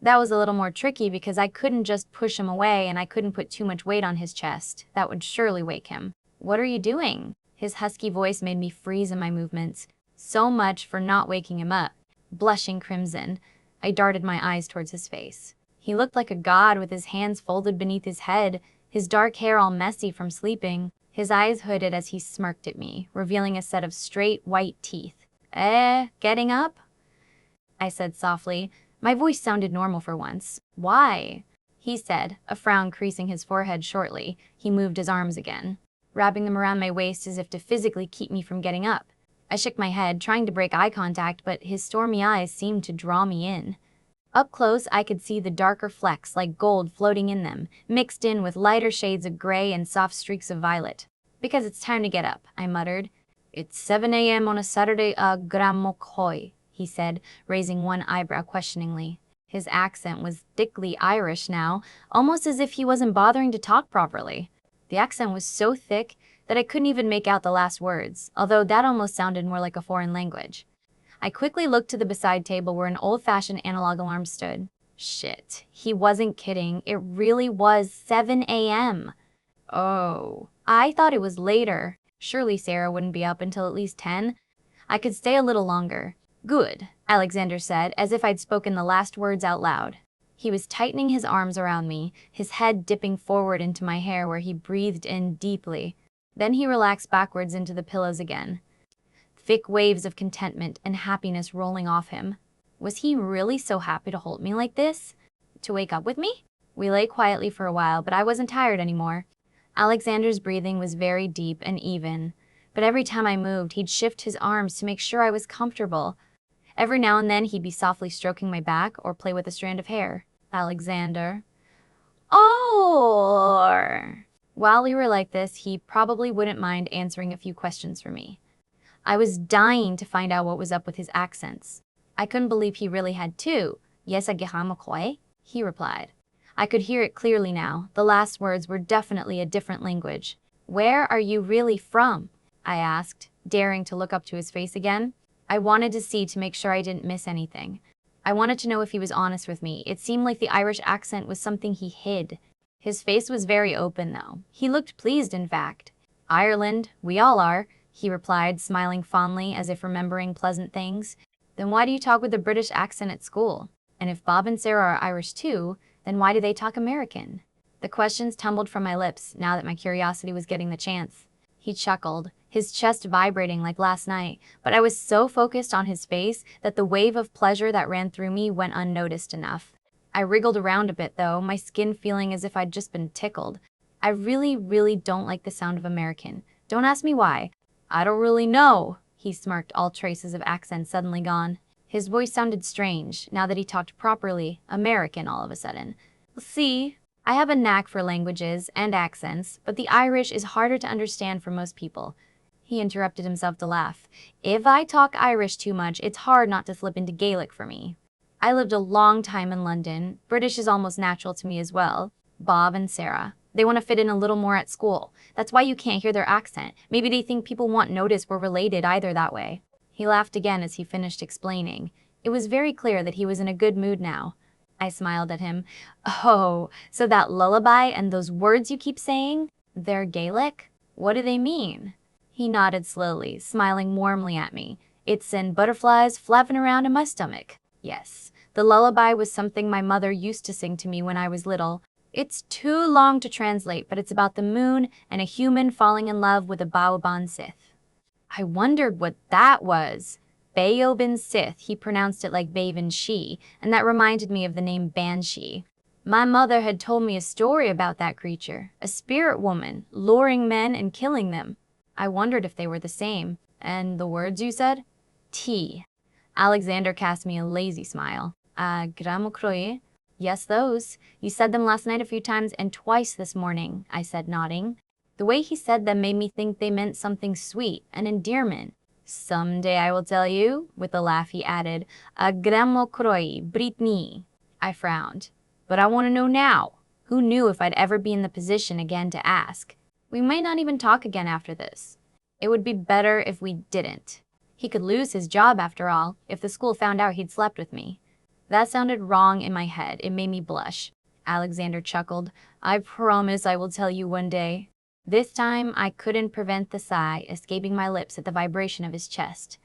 That was a little more tricky because I couldn't just push him away and I couldn't put too much weight on his chest. That would surely wake him. What are you doing? His husky voice made me freeze in my movements. So much for not waking him up. Blushing crimson, I darted my eyes towards his face. He looked like a god with his hands folded beneath his head, his dark hair all messy from sleeping, his eyes hooded as he smirked at me, revealing a set of straight white teeth. Getting up? I said softly. My voice sounded normal for once. Why? He said, a frown creasing his forehead shortly. He moved his arms again, wrapping them around my waist as if to physically keep me from getting up. I shook my head, trying to break eye contact, but his stormy eyes seemed to draw me in. Up close, I could see the darker flecks like gold floating in them, mixed in with lighter shades of gray and soft streaks of violet. Because it's time to get up, I muttered. It's 7 a.m. on a Saturday, grammokoi, he said, raising one eyebrow questioningly. His accent was thickly Irish now, almost as if he wasn't bothering to talk properly. The accent was so thick that I couldn't even make out the last words, although that almost sounded more like a foreign language. I quickly looked to the beside table where an old-fashioned analog alarm stood. Shit, he wasn't kidding. It really was 7 a.m. Oh, I thought it was later. Surely Sarah wouldn't be up until at least 10. I could stay a little longer. Good, Alexander said, as if I'd spoken the last words out loud. He was tightening his arms around me, his head dipping forward into my hair where he breathed in deeply. Then he relaxed backwards into the pillows again. Thick waves of contentment and happiness rolling off him. Was he really so happy to hold me like this? To wake up with me? We lay quietly for a while, but I wasn't tired anymore. Alexander's breathing was very deep and even, but every time I moved, he'd shift his arms to make sure I was comfortable. Every now and then, he'd be softly stroking my back or play with a strand of hair. Alexander. Or... While we were like this, he probably wouldn't mind answering a few questions for me. I was dying to find out what was up with his accents. I couldn't believe he really had two. Yes, agihamakoi, he replied. I could hear it clearly now. The last words were definitely a different language. Where are you really from? I asked, daring to look up to his face again. I wanted to see to make sure I didn't miss anything. I wanted to know if he was honest with me. It seemed like the Irish accent was something he hid. His face was very open, though. He looked pleased, in fact. Ireland, we all are, he replied, smiling fondly as if remembering pleasant things. Then why do you talk with a British accent at school? And if Bob and Sarah are Irish too, then why do they talk American? The questions tumbled from my lips now that my curiosity was getting the chance. He chuckled, his chest vibrating like last night, but I was so focused on his face that the wave of pleasure that ran through me went unnoticed enough. I wriggled around a bit though, my skin feeling as if I'd just been tickled. I really don't like the sound of American. Don't ask me why. I don't really know, he smirked, all traces of accent suddenly gone. His voice sounded strange, now that he talked properly, American all of a sudden. See, I have a knack for languages and accents, but the Irish is harder to understand for most people. He interrupted himself to laugh. If I talk Irish too much, it's hard not to slip into Gaelic for me. I lived a long time in London. British is almost natural to me as well. Bob and Sarah. They want to fit in a little more at school. That's why you can't hear their accent. Maybe they think people won't notice we're related either that way. He laughed again as he finished explaining. It was very clear that he was in a good mood now. I smiled at him. Oh, so that lullaby and those words you keep saying? They're Gaelic? What do they mean? He nodded slowly, smiling warmly at me. It sent butterflies flapping around in my stomach. Yes, the lullaby was something my mother used to sing to me when I was little. It's too long to translate, but it's about the moon and a human falling in love with a Baobab Sith. I wondered what that was. Baobab Sith, he pronounced it like Babe and She, and that reminded me of the name Banshee. My mother had told me a story about that creature, a spirit woman, luring men and killing them. I wondered if they were the same. And the words you said? Tea. Alexander cast me a lazy smile. Gramokroye? Yes, those. You said them last night a few times and twice this morning, I said, nodding. The way he said them made me think they meant something sweet, an endearment. Someday I will tell you, with a laugh he added, Gramokroye, Brittany. I frowned. But I want to know now. Who knew if I'd ever be in the position again to ask? We might not even talk again after this. It would be better if we didn't. He could lose his job after all, if the school found out he'd slept with me. That sounded wrong in my head. It made me blush. Alexander chuckled. I promise I will tell you one day. This time, I couldn't prevent the sigh escaping my lips at the vibration of his chest.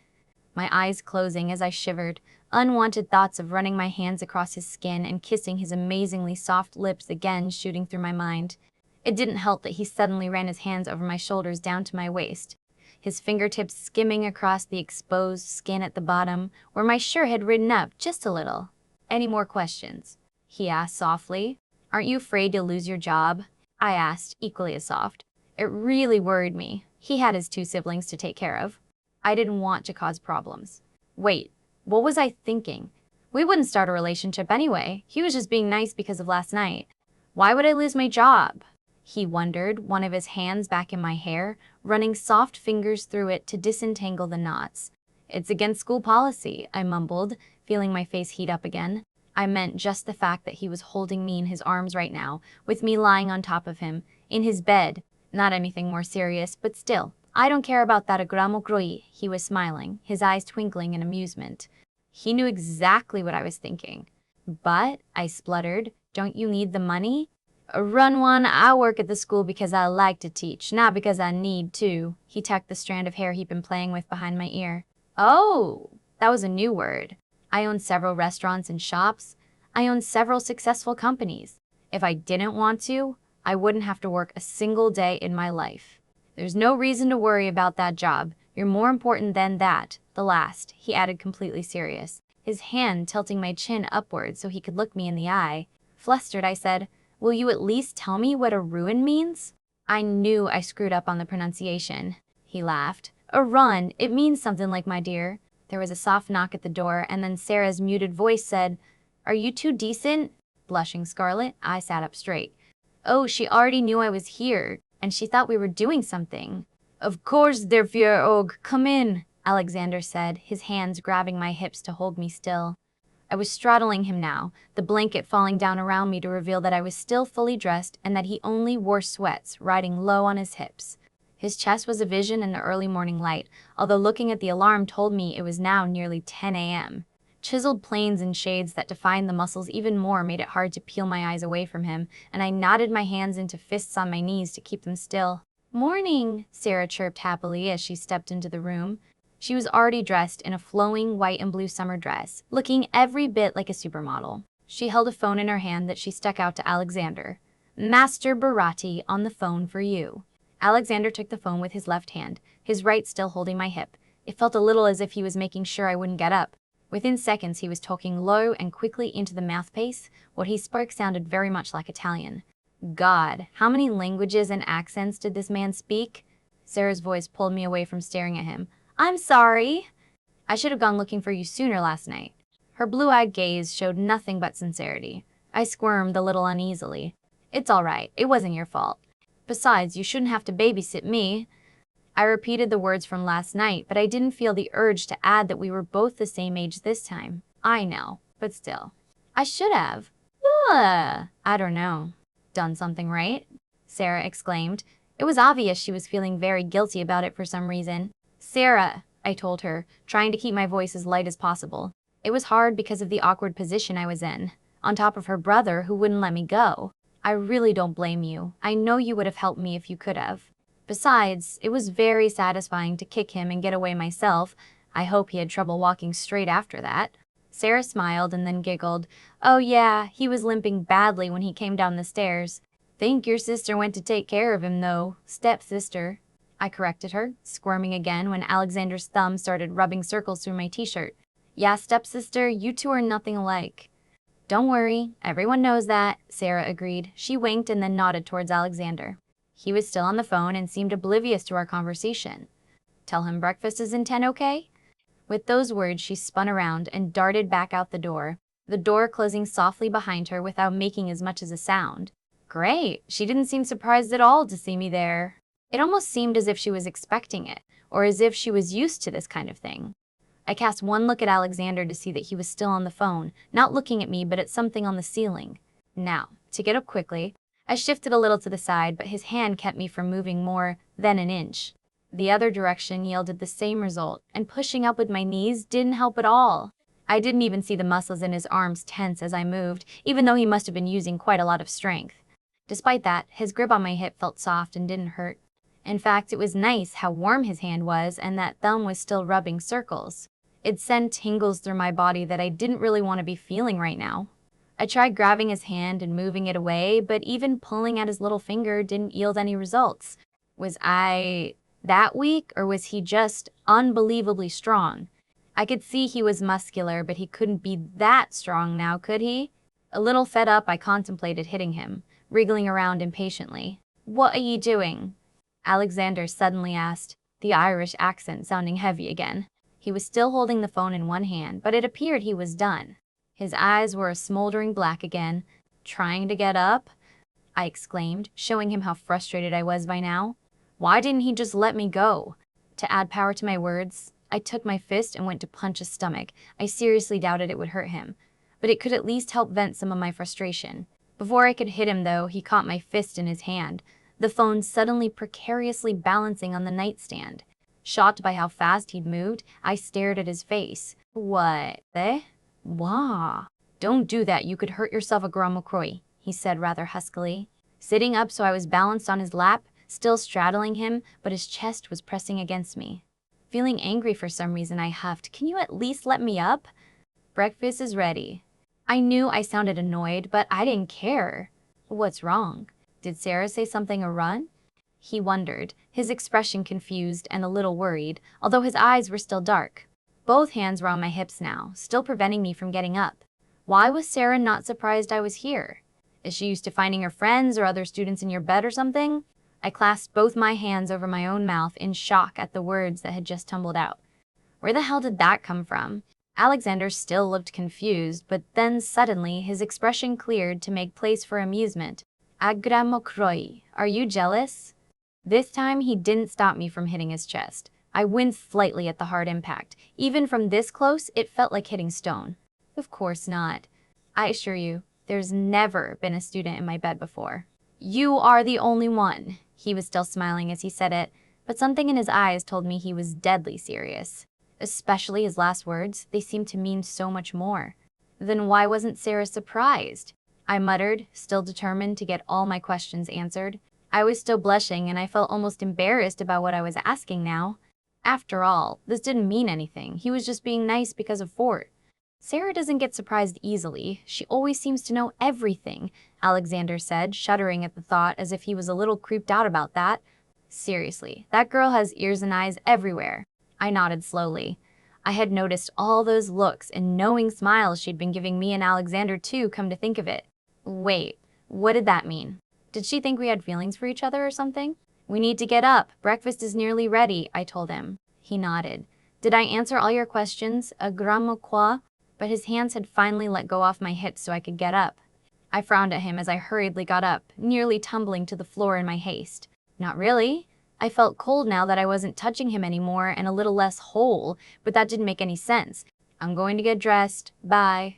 My eyes closing as I shivered, unwanted thoughts of running my hands across his skin and kissing his amazingly soft lips again shooting through my mind. It didn't help that he suddenly ran his hands over my shoulders down to my waist, his fingertips skimming across the exposed skin at the bottom, where my shirt had ridden up just a little. Any more questions? He asked softly. Aren't you afraid you'll lose your job? I asked, equally as soft. It really worried me. He had his 2 siblings to take care of. I didn't want to cause problems. Wait, what was I thinking? We wouldn't start a relationship anyway. He was just being nice because of last night. Why would I lose my job? He wondered, one of his hands back in my hair, running soft fingers through it to disentangle the knots. It's against school policy, I mumbled, feeling my face heat up again. I meant just the fact that he was holding me in his arms right now, with me lying on top of him, in his bed. Not anything more serious, but still. I don't care about that agramo kroi, he was smiling, his eyes twinkling in amusement. He knew exactly what I was thinking. But, I spluttered, don't you need the money? Run one, I work at the school because I like to teach, not because I need to. He tucked the strand of hair he'd been playing with behind my ear. Oh, that was a new word. I own several restaurants and shops. I own several successful companies. If I didn't want to, I wouldn't have to work a single day in my life. There's no reason to worry about that job. You're more important than that. The last, he added completely serious, his hand tilting my chin upward so he could look me in the eye. Flustered, I said, will you at least tell me what a ruin means? I knew I screwed up on the pronunciation. He laughed. A run, it means something like my dear. There was a soft knock at the door, and then Sarah's muted voice said, Are you too decent? Blushing scarlet, I sat up straight. Oh, she already knew I was here, and she thought we were doing something. Of course, der Führer Og, come in, Alexander said, his hands grabbing my hips to hold me still. I was straddling him now, the blanket falling down around me to reveal that I was still fully dressed and that he only wore sweats, riding low on his hips. His chest was a vision in the early morning light, although looking at the alarm told me it was now nearly 10 a.m. Chiseled planes and shades that defined the muscles even more made it hard to peel my eyes away from him, and I knotted my hands into fists on my knees to keep them still. Morning, Sarah chirped happily as she stepped into the room. She was already dressed in a flowing white and blue summer dress, looking every bit like a supermodel. She held a phone in her hand that she stuck out to Alexander. Master Barati on the phone for you. Alexander took the phone with his left hand, his right still holding my hip. It felt a little as if he was making sure I wouldn't get up. Within seconds, he was talking low and quickly into the mouthpiece. What he spoke sounded very much like Italian. God, how many languages and accents did this man speak? Sarah's voice pulled me away from staring at him. I'm sorry. I should have gone looking for you sooner last night. Her blue-eyed gaze showed nothing but sincerity. I squirmed a little uneasily. It's all right. It wasn't your fault. Besides, you shouldn't have to babysit me. I repeated the words from last night, but I didn't feel the urge to add that we were both the same age this time. I know, but still. I should have. I don't know. Done something right? Sarah exclaimed. It was obvious she was feeling very guilty about it for some reason. Sarah, I told her, trying to keep my voice as light as possible. It was hard because of the awkward position I was in, on top of her brother who wouldn't let me go. I really don't blame you. I know you would have helped me if you could have. Besides, it was very satisfying to kick him and get away myself. I hope he had trouble walking straight after that. Sarah smiled and then giggled. Oh yeah, he was limping badly when he came down the stairs. Think your sister went to take care of him though, stepsister. I corrected her, squirming again when Alexander's thumb started rubbing circles through my t-shirt. Yeah, stepsister, you two are nothing alike. Don't worry, everyone knows that, Sarah agreed. She winked and then nodded towards Alexander. He was still on the phone and seemed oblivious to our conversation. Tell him breakfast is in 10, okay? With those words, she spun around and darted back out the door closing softly behind her without making as much as a sound. Great, she didn't seem surprised at all to see me there. It almost seemed as if she was expecting it, or as if she was used to this kind of thing. I cast one look at Alexander to see that he was still on the phone, not looking at me but at something on the ceiling. Now, to get up quickly, I shifted a little to the side, but his hand kept me from moving more than an inch. The other direction yielded the same result, and pushing up with my knees didn't help at all. I didn't even see the muscles in his arms tense as I moved, even though he must have been using quite a lot of strength. Despite that, his grip on my hip felt soft and didn't hurt. In fact, it was nice how warm his hand was and that thumb was still rubbing circles. It sent tingles through my body that I didn't really want to be feeling right now. I tried grabbing his hand and moving it away, but even pulling at his little finger didn't yield any results. Was I that weak, or was he just unbelievably strong? I could see he was muscular, but he couldn't be that strong now, could he? A little fed up, I contemplated hitting him, wriggling around impatiently. "What are you doing?" Alexander suddenly asked, the Irish accent sounding heavy again. He was still holding the phone in one hand, but it appeared he was done. His eyes were a smoldering black again. "Trying to get up?" I exclaimed, showing him how frustrated I was by now. Why didn't he just let me go? To add power to my words, I took my fist and went to punch his stomach. I seriously doubted it would hurt him, but it could at least help vent some of my frustration. Before I could hit him, though, he caught my fist in his hand, the phone suddenly precariously balancing on the nightstand. Shocked by how fast he'd moved, I stared at his face. "What the? Wah. Don't do that, you could hurt yourself a gramokroy," he said rather huskily. Sitting up so I was balanced on his lap, still straddling him, but his chest was pressing against me. Feeling angry for some reason, I huffed, "Can you at least let me up?" "Breakfast is ready." I knew I sounded annoyed, but I didn't care. "What's wrong? Did Sarah say something or run?" He wondered, his expression confused and a little worried, although his eyes were still dark. Both hands were on my hips now, still preventing me from getting up. Why was Sarah not surprised I was here? Is she used to finding her friends or other students in your bed or something? I clasped both my hands over my own mouth in shock at the words that had just tumbled out. Where the hell did that come from? Alexander still looked confused, but then suddenly his expression cleared to make place for amusement. "Agramokroi, are you jealous?" This time he didn't stop me from hitting his chest. I winced slightly at the hard impact. Even from this close, it felt like hitting stone. "Of course not. I assure you, there's never been a student in my bed before." "You are the only one." He was still smiling as he said it, but something in his eyes told me he was deadly serious. Especially his last words, they seemed to mean so much more. Then why wasn't Sarah surprised? I muttered, still determined to get all my questions answered. I was still blushing, and I felt almost embarrassed about what I was asking now. After all, this didn't mean anything. He was just being nice because of Fort. "Sarah doesn't get surprised easily. She always seems to know everything," Alexander said, shuddering at the thought as if he was a little creeped out about that. "Seriously, that girl has ears and eyes everywhere." I nodded slowly. I had noticed all those looks and knowing smiles she'd been giving me and Alexander too, come to think of it. Wait, what did that mean? Did she think we had feelings for each other or something? "We need to get up. Breakfast is nearly ready," I told him. He nodded. "Did I answer all your questions? A gramo quoi?" But his hands had finally let go off my hips so I could get up. I frowned at him as I hurriedly got up, nearly tumbling to the floor in my haste. Not really. I felt cold now that I wasn't touching him anymore and a little less whole, but that didn't make any sense. "I'm going to get dressed. Bye."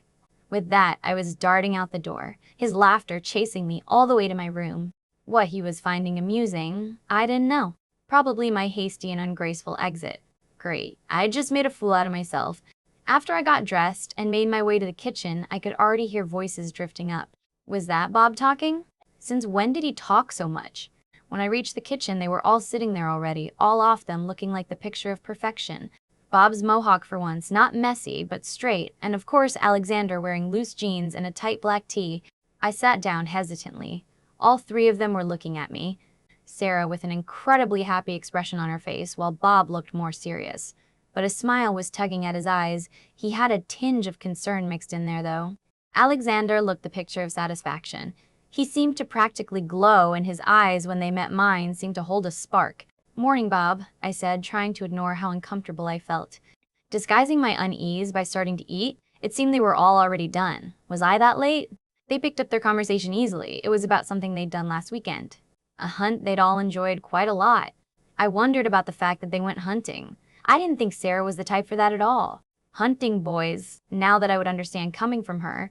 With that, I was darting out the door, his laughter chasing me all the way to my room. What he was finding amusing, I didn't know. Probably my hasty and ungraceful exit. Great, I just made a fool out of myself. After I got dressed and made my way to the kitchen, I could already hear voices drifting up. Was that Bob talking? Since when did he talk so much? When I reached the kitchen, they were all sitting there already, all off them looking like the picture of perfection. Bob's mohawk for once, not messy, but straight, and of course Alexander wearing loose jeans and a tight black tee. I sat down hesitantly. All three of them were looking at me. Sarah with an incredibly happy expression on her face, while Bob looked more serious. But a smile was tugging at his eyes. He had a tinge of concern mixed in there, though. Alexander looked the picture of satisfaction. He seemed to practically glow, and his eyes, when they met mine, seemed to hold a spark. "Morning, Bob," I said, trying to ignore how uncomfortable I felt. Disguising my unease by starting to eat, it seemed they were all already done. Was I that late? They picked up their conversation easily. It was about something they'd done last weekend. A hunt they'd all enjoyed quite a lot. I wondered about the fact that they went hunting. I didn't think Sarah was the type for that at all. Hunting boys, now that I would understand coming from her.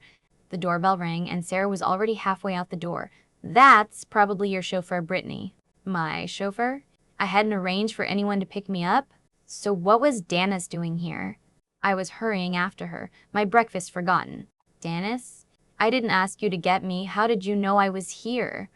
The doorbell rang, and Sarah was already halfway out the door. "That's probably your chauffeur, Brittany." My chauffeur? I hadn't arranged for anyone to pick me up? So what was Dannis doing here? I was hurrying after her, my breakfast forgotten. Dannis? I didn't ask you to get me. How did you know I was here?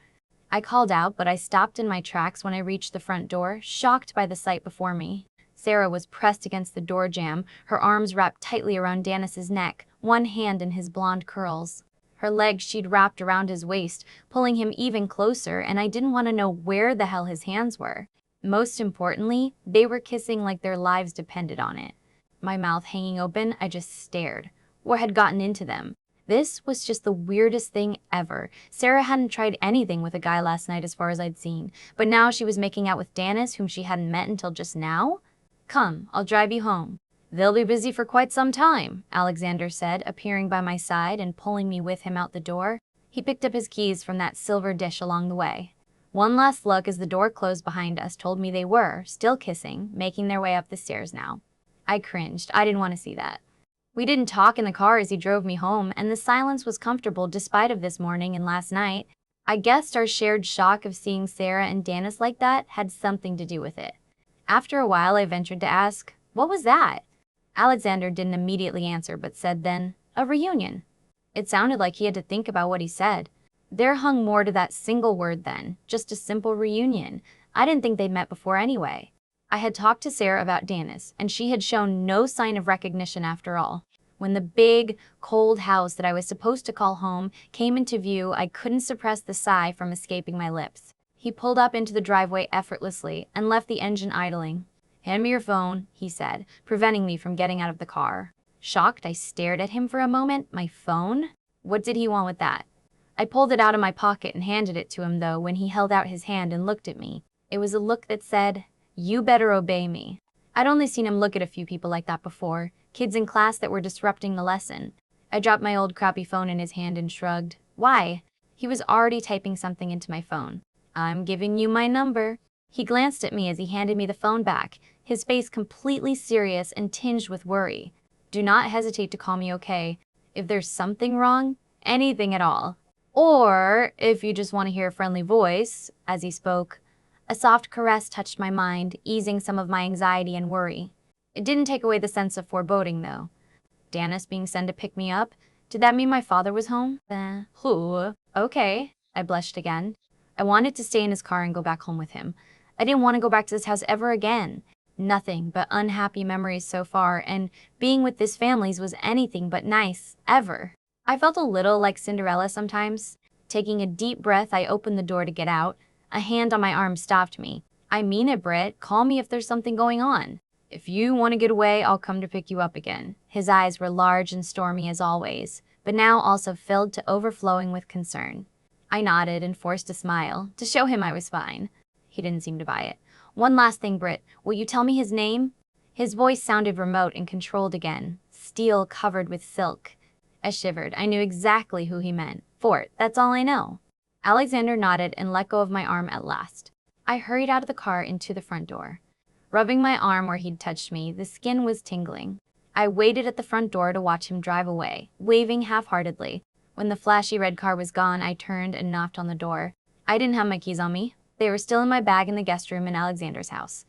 I called out, but I stopped in my tracks when I reached the front door, shocked by the sight before me. Sarah was pressed against the door jamb, her arms wrapped tightly around Dannis's neck, one hand in his blonde curls. Her legs she'd wrapped around his waist, pulling him even closer, and I didn't want to know where the hell his hands were. Most importantly, they were kissing like their lives depended on it. My mouth hanging open, I just stared. What had gotten into them? This was just the weirdest thing ever. Sarah hadn't tried anything with a guy last night as far as I'd seen, but now she was making out with Dannis, whom she hadn't met until just now? Come, I'll drive you home. They'll be busy for quite some time, Alexander said, appearing by my side and pulling me with him out the door. He picked up his keys from that silver dish along the way. One last look as the door closed behind us told me they were, still kissing, making their way up the stairs now. I cringed. I didn't want to see that. We didn't talk in the car as he drove me home, and the silence was comfortable despite of this morning and last night. I guessed our shared shock of seeing Sarah and Dannis like that had something to do with it. After a while, I ventured to ask, "What was that?" Alexander didn't immediately answer, but said then, "A reunion." It sounded like he had to think about what he said. There hung more to that single word then, just a simple reunion. I didn't think they'd met before anyway. I had talked to Sarah about Dannis, and she had shown no sign of recognition after all. When the big, cold house that I was supposed to call home came into view, I couldn't suppress the sigh from escaping my lips. He pulled up into the driveway effortlessly and left the engine idling. "Hand me your phone," he said, preventing me from getting out of the car. Shocked, I stared at him for a moment. My phone? What did he want with that? I pulled it out of my pocket and handed it to him, though, when he held out his hand and looked at me. It was a look that said, "You better obey me." I'd only seen him look at a few people like that before, kids in class that were disrupting the lesson. I dropped my old crappy phone in his hand and shrugged. Why? He was already typing something into my phone. "I'm giving you my number." He glanced at me as he handed me the phone back, his face completely serious and tinged with worry. "Do not hesitate to call me, okay? If there's something wrong, anything at all. Or if you just want to hear a friendly voice," as he spoke. A soft caress touched my mind, easing some of my anxiety and worry. It didn't take away the sense of foreboding, though. Dannis being sent to pick me up? Did that mean my father was home? Okay, I blushed again. I wanted to stay in his car and go back home with him. I didn't want to go back to this house ever again. Nothing but unhappy memories so far, and being with this family was anything but nice, ever. I felt a little like Cinderella sometimes. Taking a deep breath, I opened the door to get out. A hand on my arm stopped me. "I mean it, Britt. Call me if there's something going on. If you want to get away, I'll come to pick you up again." His eyes were large and stormy as always, but now also filled to overflowing with concern. I nodded and forced a smile, to show him I was fine. He didn't seem to buy it. "One last thing, Britt. Will you tell me his name?" His voice sounded remote and controlled again, steel covered with silk. I shivered. I knew exactly who he meant. "Fort, that's all I know." Alexander nodded and let go of my arm at last. I hurried out of the car into the front door. Rubbing my arm where he'd touched me, the skin was tingling. I waited at the front door to watch him drive away, waving half-heartedly. When the flashy red car was gone, I turned and knocked on the door. I didn't have my keys on me. They were still in my bag in the guest room in Alexander's house.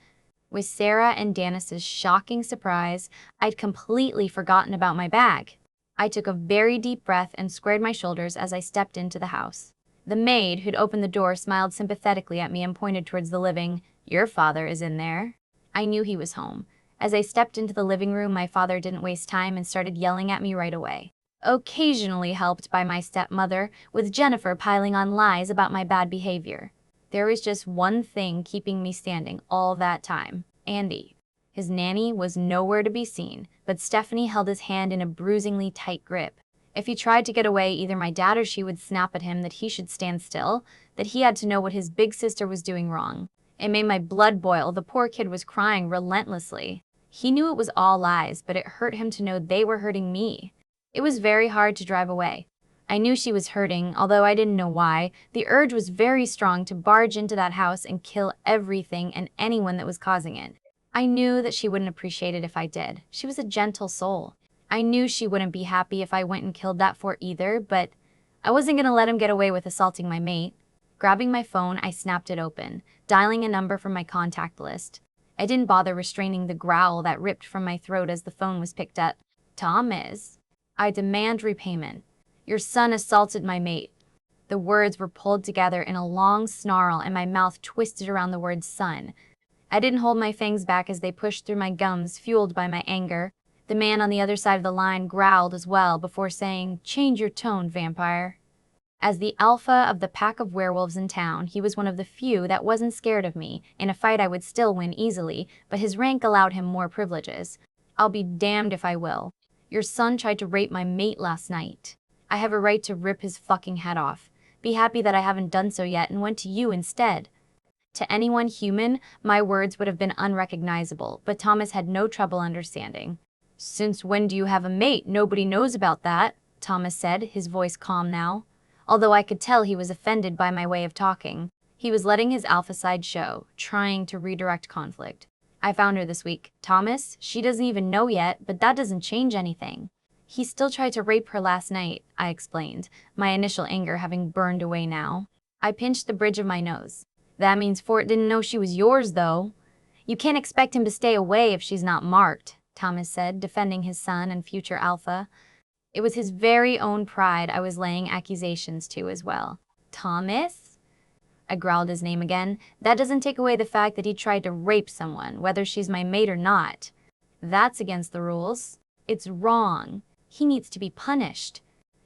With Sarah and Dannis's shocking surprise, I'd completely forgotten about my bag. I took a very deep breath and squared my shoulders as I stepped into the house. The maid who'd opened the door smiled sympathetically at me and pointed towards the living. "Your father is in there." I knew he was home. As I stepped into the living room, my father didn't waste time and started yelling at me right away. Occasionally helped by my stepmother, with Jennifer piling on lies about my bad behavior. There was just one thing keeping me standing all that time. Andy. His nanny was nowhere to be seen, but Stephanie held his hand in a bruisingly tight grip. If he tried to get away, either my dad or she would snap at him that he should stand still, that he had to know what his big sister was doing wrong. It made my blood boil. The poor kid was crying relentlessly. He knew it was all lies, but it hurt him to know they were hurting me. It was very hard to drive away. I knew she was hurting, although I didn't know why. The urge was very strong to barge into that house and kill everything and anyone that was causing it. I knew that she wouldn't appreciate it if I did. She was a gentle soul. I knew she wouldn't be happy if I went and killed that fort either, but I wasn't going to let him get away with assaulting my mate. Grabbing my phone, I snapped it open, dialing a number from my contact list. I didn't bother restraining the growl that ripped from my throat as the phone was picked up. Thomas, I demand repayment. Your son assaulted my mate. The words were pulled together in a long snarl and my mouth twisted around the word son. I didn't hold my fangs back as they pushed through my gums, fueled by my anger. The man on the other side of the line growled as well before saying, "Change your tone, vampire." As the alpha of the pack of werewolves in town, he was one of the few that wasn't scared of me. In a fight I would still win easily, but his rank allowed him more privileges. I'll be damned if I will. Your son tried to rape my mate last night. I have a right to rip his fucking head off. Be happy that I haven't done so yet and went to you instead. To anyone human, my words would have been unrecognizable, but Thomas had no trouble understanding. "Since when do you have a mate? Nobody knows about that," Thomas said, his voice calm now. Although I could tell he was offended by my way of talking, he was letting his alpha side show, trying to redirect conflict. "I found her this week. Thomas, she doesn't even know yet, but that doesn't change anything. He still tried to rape her last night," I explained, my initial anger having burned away now. I pinched the bridge of my nose. "That means Fort didn't know she was yours, though." "You can't expect him to stay away if she's not marked," Thomas said, defending his son and future alpha. It was his very own pride I was laying accusations to as well. "Thomas?" I growled his name again. "That doesn't take away the fact that he tried to rape someone, whether she's my mate or not. That's against the rules. It's wrong. He needs to be punished."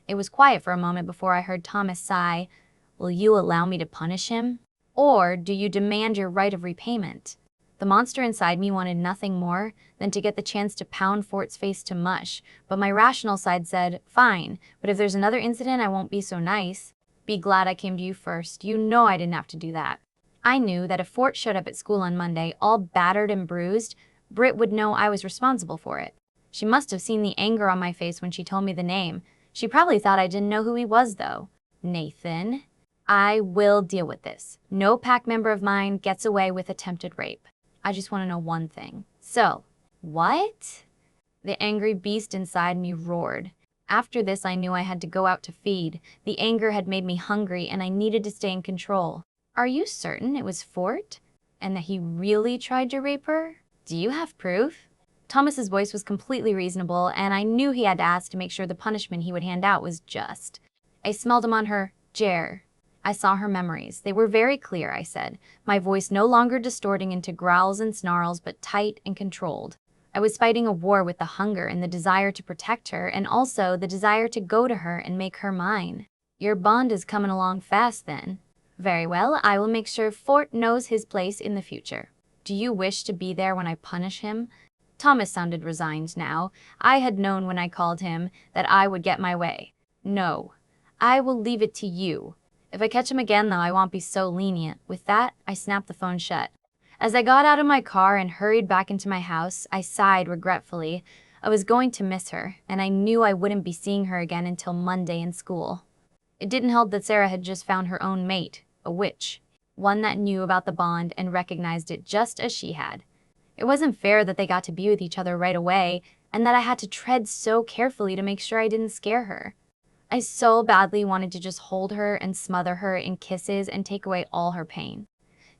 It was quiet for a moment before I heard Thomas sigh. "Will you allow me to punish him? Or do you demand your right of repayment?" The monster inside me wanted nothing more than to get the chance to pound Fort's face to mush, but my rational side said, "Fine, but if there's another incident, I won't be so nice. Be glad I came to you first. You know I didn't have to do that." I knew that if Fort showed up at school on Monday, all battered and bruised, Britt would know I was responsible for it. She must have seen the anger on my face when she told me the name. She probably thought I didn't know who he was, though. "Nathan, I will deal with this. No pack member of mine gets away with attempted rape. I just want to know one thing." "So, what?" The angry beast inside me roared. After this, I knew I had to go out to feed. The anger had made me hungry, and I needed to stay in control. "Are you certain it was Fort? And that he really tried to rape her? Do you have proof?" Thomas's voice was completely reasonable, and I knew he had to ask to make sure the punishment he would hand out was just. "I smelled him on her Jer. I saw her memories. They were very clear," I said, my voice no longer distorting into growls and snarls, but tight and controlled. I was fighting a war with the hunger and the desire to protect her, and also the desire to go to her and make her mine. "Your bond is coming along fast, then." "Very well, I will make sure Fort knows his place in the future. Do you wish to be there when I punish him?" Thomas sounded resigned now. I had known when I called him that I would get my way. "No, I will leave it to you. If I catch him again, though, I won't be so lenient." With that, I snapped the phone shut. As I got out of my car and hurried back into my house, I sighed regretfully. I was going to miss her, and I knew I wouldn't be seeing her again until Monday in school. It didn't help that Sarah had just found her own mate, a witch, one that knew about the bond and recognized it just as she had. It wasn't fair that they got to be with each other right away, and that I had to tread so carefully to make sure I didn't scare her. I so badly wanted to just hold her and smother her in kisses and take away all her pain.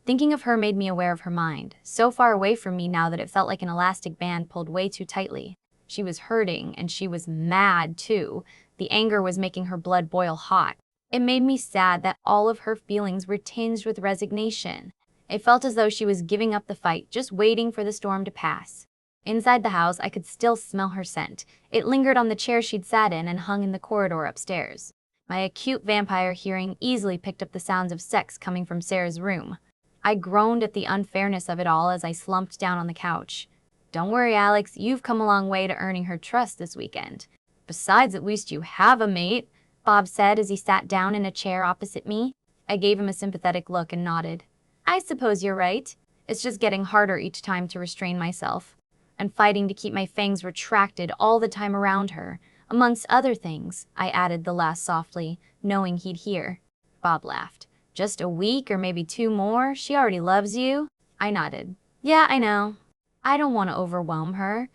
Thinking of her made me aware of her mind, so far away from me now that it felt like an elastic band pulled way too tightly. She was hurting, and she was mad, too. The anger was making her blood boil hot. It made me sad that all of her feelings were tinged with resignation. It felt as though she was giving up the fight, just waiting for the storm to pass. Inside the house, I could still smell her scent. It lingered on the chair she'd sat in and hung in the corridor upstairs. My acute vampire hearing easily picked up the sounds of sex coming from Sarah's room. I groaned at the unfairness of it all as I slumped down on the couch. "Don't worry, Alex, you've come a long way to earning her trust this weekend. Besides, at least you have a mate," Bob said as he sat down in a chair opposite me. I gave him a sympathetic look and nodded. "I suppose you're right. It's just getting harder each time to restrain myself, and fighting to keep my fangs retracted all the time around her. Amongst other things," I added the last softly, knowing he'd hear. Bob laughed. "Just a week or maybe 2 more? She already loves you." I nodded. "Yeah, I know. I don't want to overwhelm her.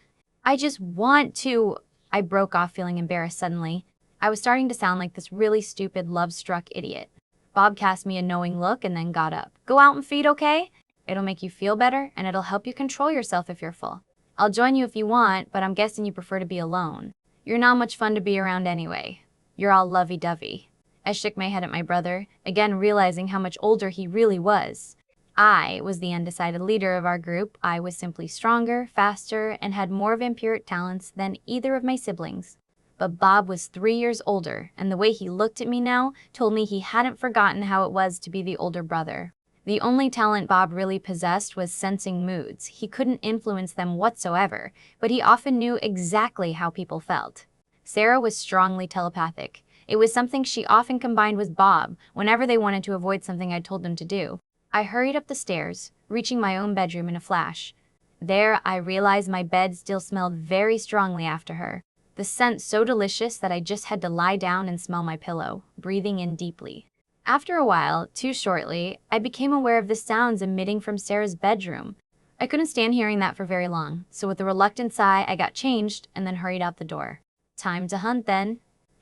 I just want to—" I broke off, feeling embarrassed suddenly. I was starting to sound like this really stupid, love-struck idiot. Bob cast me a knowing look and then got up. "Go out and feed, okay?" It'll make you feel better, and it'll help you control yourself if you're full. I'll join you if you want, but I'm guessing you prefer to be alone. You're not much fun to be around anyway. You're all lovey-dovey. I shook my head at my brother, again realizing how much older he really was. I was the undecided leader of our group. I was simply stronger, faster, and had more vampiric talents than either of my siblings. But Bob was 3 years older, and the way he looked at me now told me he hadn't forgotten how it was to be the older brother. The only talent Bob really possessed was sensing moods. He couldn't influence them whatsoever, but he often knew exactly how people felt. Sarah was strongly telepathic. It was something she often combined with Bob whenever they wanted to avoid something I'd told them to do. I hurried up the stairs, reaching my own bedroom in a flash. There, I realized my bed still smelled very strongly after her. The scent so delicious that I just had to lie down and smell my pillow, breathing in deeply. After a while, too shortly, I became aware of the sounds emitting from Sarah's bedroom. I couldn't stand hearing that for very long, so with a reluctant sigh, I got changed and then hurried out the door. Time to hunt then.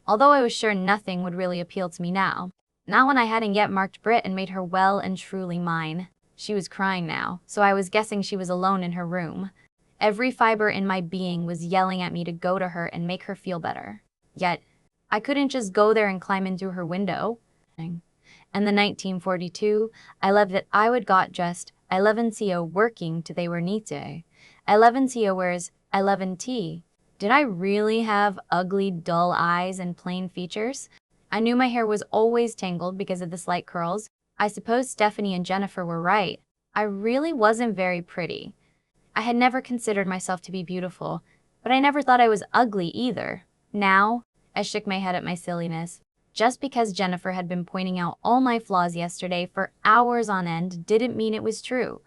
Although I was sure nothing would really appeal to me now. Not when I hadn't yet marked Britt and made her well and truly mine. She was crying now, so I was guessing she was alone in her room. Every fiber in my being was yelling at me to go to her and make her feel better. Yet, I couldn't just go there and climb in through her window. And the 1942, I loved that I would got just 11 CO working to they were nite. 11 CO wears 11 T. Did I really have ugly, dull eyes and plain features? I knew my hair was always tangled because of the slight curls. I suppose Stephanie and Jennifer were right. I really wasn't very pretty. I had never considered myself to be beautiful, but I never thought I was ugly either. Now, I shook my head at my silliness. Just because Jennifer had been pointing out all my flaws yesterday for hours on end didn't mean it was true.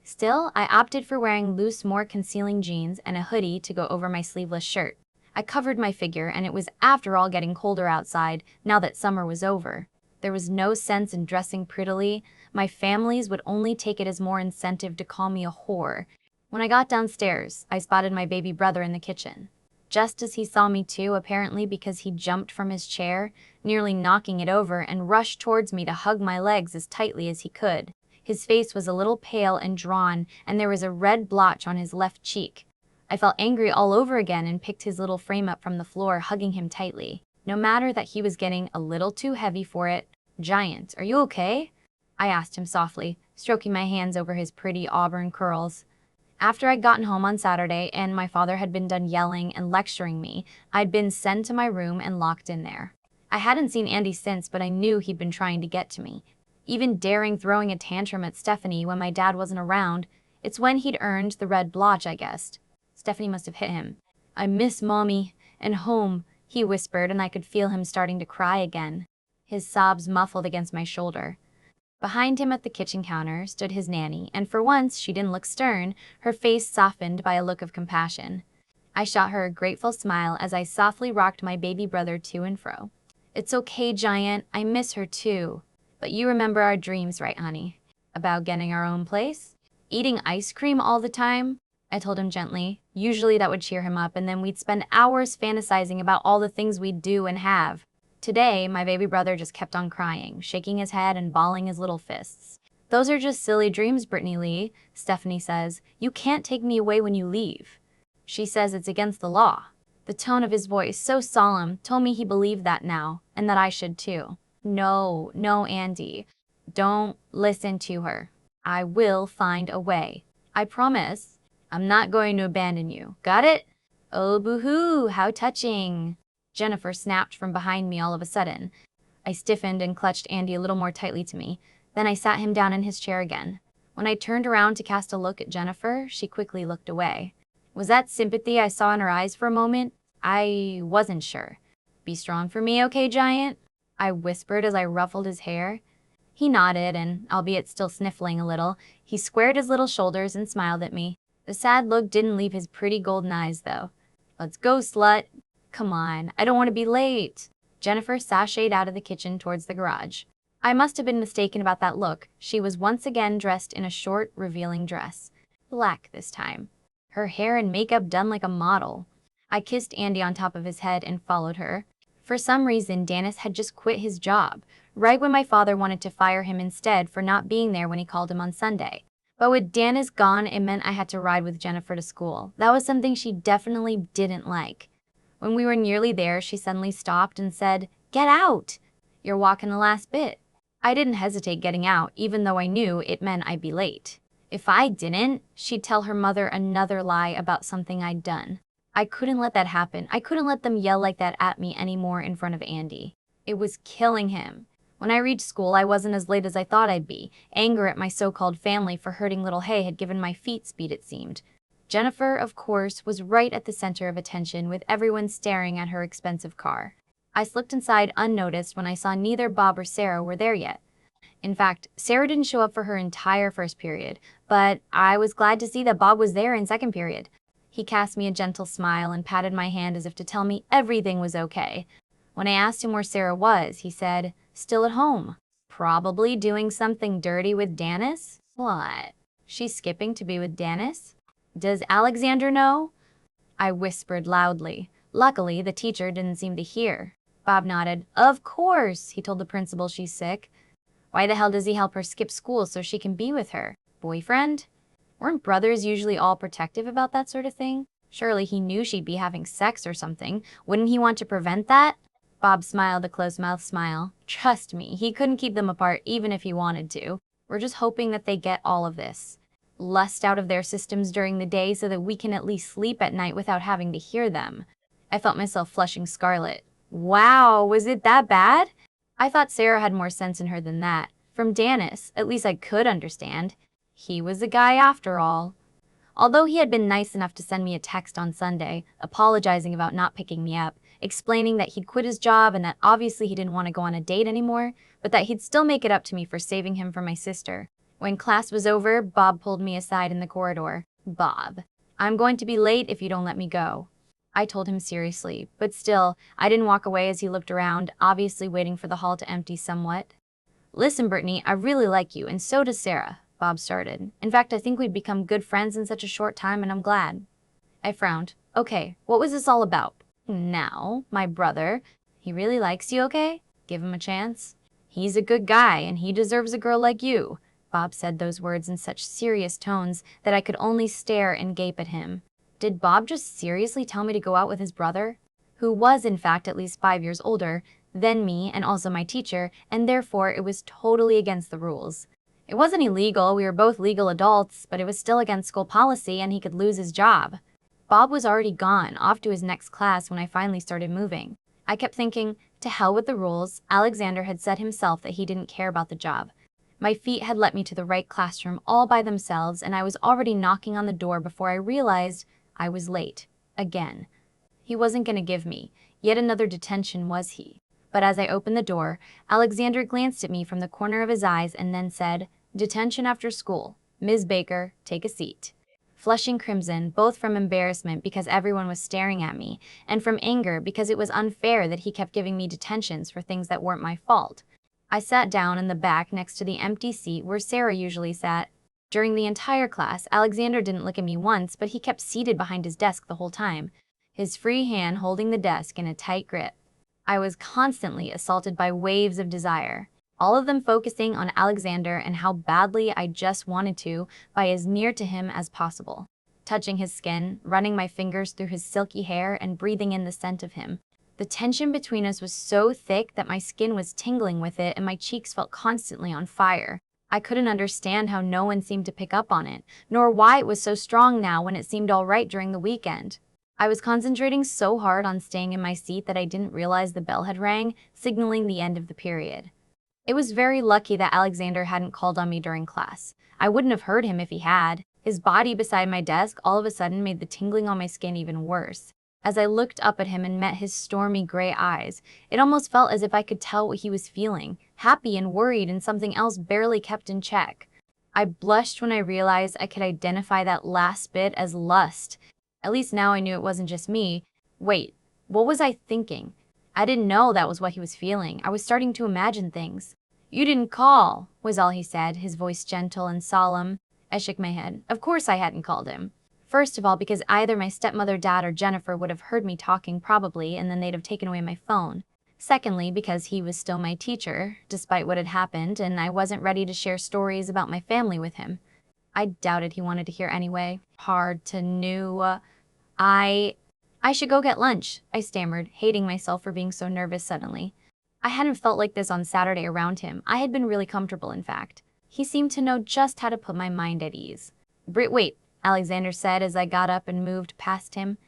Still, I opted for wearing loose, more concealing jeans and a hoodie to go over my sleeveless shirt. I covered my figure, and it was after all getting colder outside now that summer was over. There was no sense in dressing prettily. My families would only take it as more incentive to call me a whore. When I got downstairs, I spotted my baby brother in the kitchen. Just as he saw me too, apparently because he jumped from his chair, nearly knocking it over, and rushed towards me to hug my legs as tightly as he could. His face was a little pale and drawn, and there was a red blotch on his left cheek. I felt angry all over again and picked his little frame up from the floor, hugging him tightly. No matter that he was getting a little too heavy for it. "Giant, are you okay?" I asked him softly, stroking my hands over his pretty auburn curls. After I'd gotten home on Saturday and my father had been done yelling and lecturing me, I'd been sent to my room and locked in there. I hadn't seen Andy since, but I knew he'd been trying to get to me. Even daring throwing a tantrum at Stephanie when my dad wasn't around. It's when he'd earned the red blotch, I guessed. Stephanie must have hit him. "I miss Mommy and home," he whispered, and I could feel him starting to cry again. His sobs muffled against my shoulder. Behind him at the kitchen counter stood his nanny, and for once she didn't look stern, her face softened by a look of compassion. I shot her a grateful smile as I softly rocked my baby brother to and fro. "It's okay, Giant. I miss her too. But you remember our dreams, right, honey? About getting our own place? Eating ice cream all the time?" I told him gently. Usually that would cheer him up, and then we'd spend hours fantasizing about all the things we'd do and have. Today, my baby brother just kept on crying, shaking his head and balling his little fists. "Those are just silly dreams, Brittany Lee," Stephanie says. "You can't take me away when you leave." She says it's against the law. The tone of his voice, so solemn, told me he believed that now, and that I should too. No, Andy. Don't listen to her. I will find a way. I promise. I'm not going to abandon you. Got it? "Oh, boo-hoo, how touching." Jennifer snapped from behind me all of a sudden. I stiffened and clutched Andy a little more tightly to me. Then I sat him down in his chair again. When I turned around to cast a look at Jennifer, she quickly looked away. Was that sympathy I saw in her eyes for a moment? I wasn't sure. "Be strong for me, okay, Giant?" I whispered as I ruffled his hair. He nodded, and, albeit still sniffling a little, he squared his little shoulders and smiled at me. The sad look didn't leave his pretty golden eyes, though. "Let's go, slut." "Come on, I don't want to be late." Jennifer sashayed out of the kitchen towards the garage. I must have been mistaken about that look. She was once again dressed in a short, revealing dress. Black this time. Her hair and makeup done like a model. I kissed Andy on top of his head and followed her. For some reason, Dannis had just quit his job, right when my father wanted to fire him instead for not being there when he called him on Sunday. But with Dannis gone, it meant I had to ride with Jennifer to school. That was something she definitely didn't like. When we were nearly there, she suddenly stopped and said, "Get out! You're walking the last bit." I didn't hesitate getting out, even though I knew it meant I'd be late. If I didn't, she'd tell her mother another lie about something I'd done. I couldn't let that happen. I couldn't let them yell like that at me anymore in front of Andy. It was killing him. When I reached school, I wasn't as late as I thought I'd be. Anger at my so-called family for hurting little Hay had given my feet speed, it seemed. Jennifer, of course, was right at the center of attention, with everyone staring at her expensive car. I slipped inside unnoticed when I saw neither Bob or Sarah were there yet. In fact, Sarah didn't show up for her entire first period, but I was glad to see that Bob was there in second period. He cast me a gentle smile and patted my hand as if to tell me everything was okay. When I asked him where Sarah was, he said, "Still at home. Probably doing something dirty with Dannis." What? She's skipping to be with Dannis? Does Alexander know? I whispered loudly. Luckily, the teacher didn't seem to hear. Bob nodded. "Of course," he told the principal she's sick. Why the hell does he help her skip school so she can be with her? Boyfriend? Weren't brothers usually all protective about that sort of thing? Surely he knew she'd be having sex or something. Wouldn't he want to prevent that? Bob smiled a close-mouthed smile. Trust me, he couldn't keep them apart even if he wanted to. We're just hoping that they get all of this. Lust out of their systems during the day so that we can at least sleep at night without having to hear them. I felt myself flushing scarlet. Wow, was it that bad? I thought Sarah had more sense in her than that. From Dannis, at least I could understand. He was a guy after all. Although he had been nice enough to send me a text on Sunday, apologizing about not picking me up, explaining that he'd quit his job and that obviously he didn't want to go on a date anymore, but that he'd still make it up to me for saving him from my sister. When class was over, Bob pulled me aside in the corridor. "Bob, I'm going to be late if you don't let me go." I told him seriously, but still, I didn't walk away as he looked around, obviously waiting for the hall to empty somewhat. "Listen, Brittany, I really like you, and so does Sarah," Bob started. "In fact, I think we'd become good friends in such a short time, and I'm glad." I frowned. "Okay, what was this all about?" "Now, my brother, he really likes you, okay? Give him a chance. He's a good guy, and he deserves a girl like you." Bob said those words in such serious tones that I could only stare and gape at him. Did Bob just seriously tell me to go out with his brother? Who was, in fact, at least 5 years older than me and also my teacher, and therefore it was totally against the rules. It wasn't illegal, we were both legal adults, but it was still against school policy and he could lose his job. Bob was already gone, off to his next class when I finally started moving. I kept thinking, to hell with the rules, Alexander had said himself that he didn't care about the job. My feet had led me to the right classroom all by themselves, and I was already knocking on the door before I realized I was late. Again. He wasn't going to give me. Yet another detention, was he? But as I opened the door, Alexander glanced at me from the corner of his eyes and then said, "Detention after school. Ms. Baker, take a seat." Flushing crimson, both from embarrassment because everyone was staring at me, and from anger because it was unfair that he kept giving me detentions for things that weren't my fault. I sat down in the back next to the empty seat where Sarah usually sat. During the entire class, Alexander didn't look at me once, but he kept seated behind his desk the whole time, his free hand holding the desk in a tight grip. I was constantly assaulted by waves of desire, all of them focusing on Alexander and how badly I just wanted to be as near to him as possible. Touching his skin, running my fingers through his silky hair, and breathing in the scent of him. The tension between us was so thick that my skin was tingling with it and my cheeks felt constantly on fire. I couldn't understand how no one seemed to pick up on it, nor why it was so strong now when it seemed all right during the weekend. I was concentrating so hard on staying in my seat that I didn't realize the bell had rang, signaling the end of the period. It was very lucky that Alexander hadn't called on me during class. I wouldn't have heard him if he had. His body beside my desk all of a sudden made the tingling on my skin even worse. As I looked up at him and met his stormy gray eyes, it almost felt as if I could tell what he was feeling, happy and worried, and something else barely kept in check. I blushed when I realized I could identify that last bit as lust. At least now I knew it wasn't just me. Wait, what was I thinking? I didn't know that was what he was feeling. I was starting to imagine things. "You didn't call," was all he said, his voice gentle and solemn. I shook my head. Of course I hadn't called him. First of all, because either my stepmother, dad, or Jennifer would have heard me talking probably, and then they'd have taken away my phone. Secondly, because he was still my teacher, despite what had happened, and I wasn't ready to share stories about my family with him. I doubted he wanted to hear anyway. Hard to knew. I should go get lunch, I stammered, hating myself for being so nervous suddenly. I hadn't felt like this on Saturday around him. I had been really comfortable, in fact. He seemed to know just how to put my mind at ease. Wait, Alexander said as I got up and moved past him.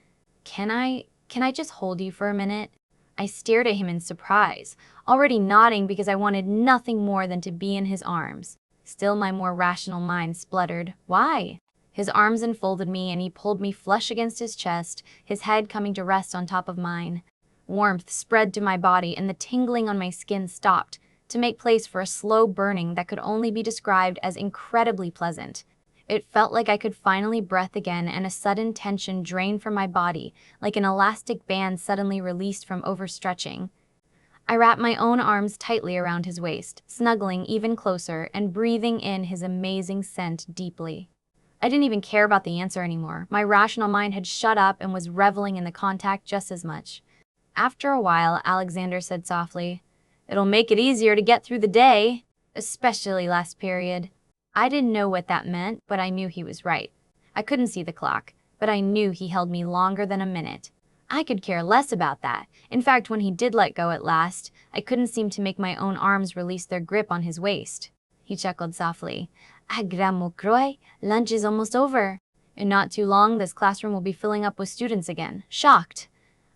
Can I just hold you for a minute? I stared at him in surprise, already nodding because I wanted nothing more than to be in his arms. Still, my more rational mind spluttered. Why? His arms enfolded me and he pulled me flush against his chest, his head coming to rest on top of mine. Warmth spread to my body and the tingling on my skin stopped, to make place for a slow burning that could only be described as incredibly pleasant. It felt like I could finally breathe again and a sudden tension drained from my body, like an elastic band suddenly released from overstretching. I wrapped my own arms tightly around his waist, snuggling even closer and breathing in his amazing scent deeply. I didn't even care about the answer anymore. My rational mind had shut up and was reveling in the contact just as much. After a while, Alexander said softly, "It'll make it easier to get through the day, especially last period." I didn't know what that meant, but I knew he was right. I couldn't see the clock, but I knew he held me longer than a minute. I could care less about that. In fact, when he did let go at last, I couldn't seem to make my own arms release their grip on his waist. He chuckled softly. "Agramokroy, lunch is almost over. In not too long, this classroom will be filling up with students again." Shocked,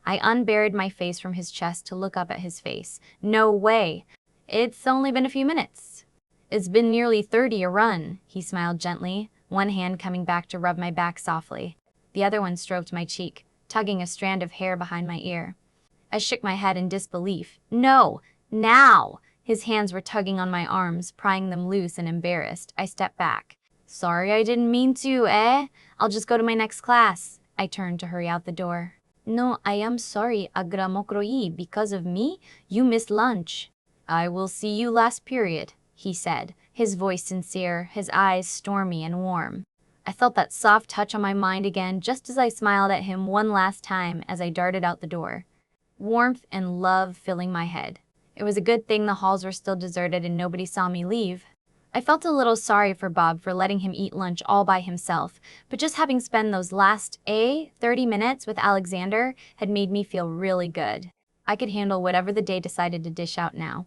I unburied my face from his chest to look up at his face. "No way. It's only been a few minutes." "It's been nearly 30 a run," he smiled gently, one hand coming back to rub my back softly. The other one stroked my cheek, tugging a strand of hair behind my ear. I shook my head in disbelief. "No, now!" His hands were tugging on my arms, prying them loose and embarrassed. I stepped back. "Sorry, I didn't mean to, eh? I'll just go to my next class." I turned to hurry out the door. "No, I am sorry, Agramokroyi. Because of me, you missed lunch." "I will see you last period," he said, his voice sincere, his eyes stormy and warm. I felt that soft touch on my mind again just as I smiled at him one last time as I darted out the door. Warmth and love filling my head. It was a good thing the halls were still deserted and nobody saw me leave. I felt a little sorry for Bob for letting him eat lunch all by himself, but just having spent those last 30 minutes with Alexander had made me feel really good. I could handle whatever the day decided to dish out now.